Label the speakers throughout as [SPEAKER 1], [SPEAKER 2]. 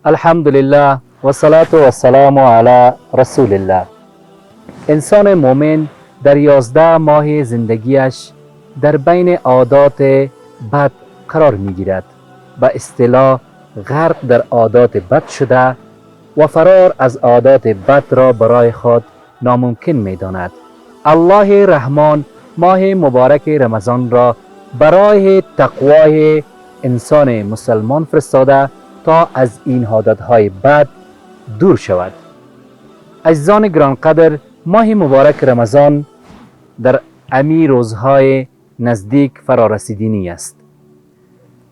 [SPEAKER 1] الحمدلله و صلاة و السلام علی رسول الله. انسان مومن در 11 ماه زندگیش در بین عادات بد قرار می گیرد. به اصطلاح غرق در عادات بد شده و فرار از عادات بد را برای خود ناممکن می داند. الله رحمان ماه مبارک رمضان را برای تقوای انسان مسلمان فرستاده تا از این عادتهای بد دور شود. عزیزان گرانقدر، ماه مبارک رمضان در امی روزهای نزدیک فرارسیدنی است.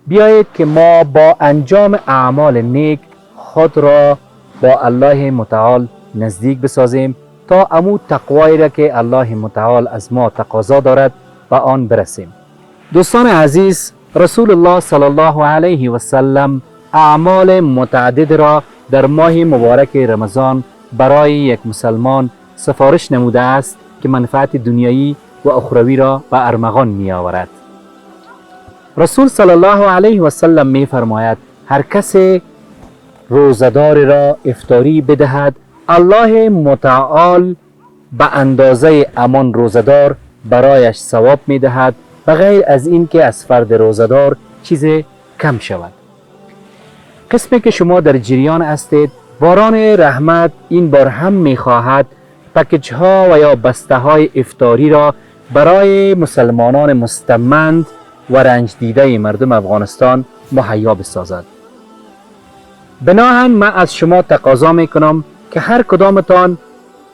[SPEAKER 1] بیایید که ما با انجام اعمال نیک خود را با الله متعال نزدیک بسازیم تا امو تقوایی را که الله متعال از ما تقاضا دارد به آن برسیم. دوستان عزیز، رسول الله صلی الله علیه و سلم اعمال متعدد را در ماه مبارک رمضان برای یک مسلمان سفارش نموده است که منفعت دنیایی و اخروی را به ارمغان می آورد. رسول صلی الله علیه و سلم می فرماید هر کس روزدار را افطاری بدهد، الله متعال به اندازه امان روزدار برایش ثواب می دهد، بغیر از این که از فرد روزدار چیز کم شود. قسمی که شما در جریان هستید، باران رحمت این بار هم می خواهد پکیج ها و یا بسته های افطاری را برای مسلمانان مستمند و رنج دیده مردم افغانستان مهیا بسازد. بناهن من از شما تقاضا می کنم که هر کدامتان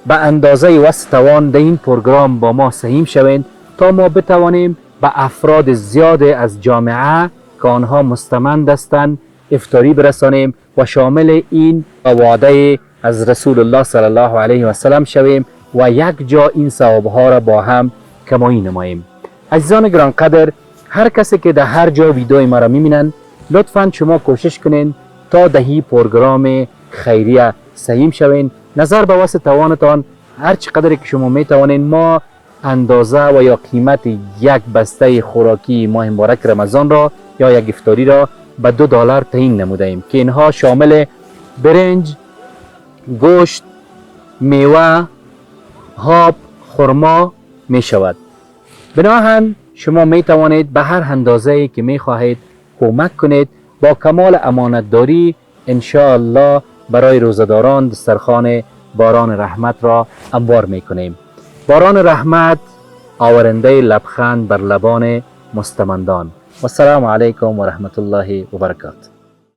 [SPEAKER 1] به اندازه وسع توان در این پروگرام با ما سهیم شوید تا ما بتوانیم به افراد زیاد از جامعه که آنها مستمند هستند افطاری برسانیم و شامل این وعده از رسول الله صلی الله علیه و سلم شویم و یک جا این ثوابها را با هم کمایی نماییم. عزیزان گرانقدر، هر کسی که در هر جا ویدیوی ما را میبینن، لطفاً شما کوشش کنین تا دهی پروگرام خیریه سهیم شوین. نظر به وسع توانتان هر چقدر که شما میتوانین، ما اندازه و یا قیمت یک بسته خوراکی ماه مبارک رمضان را یا یک افطاری را به $2 تعیین نموده ایم که اینها شامل برنج، گوشت، میوه، آب، خرما می شود. بناهن شما می توانید به هر اندازه‌ای که می خواهید کمک کنید. با کمال امانتداری ان شاء الله برای روزداران دسترخوان باران رحمت را هموار می کنیم. باران رحمت آورنده لبخند بر لبان مستمندان. و السلام علیکم و رحمت الله و برکاته.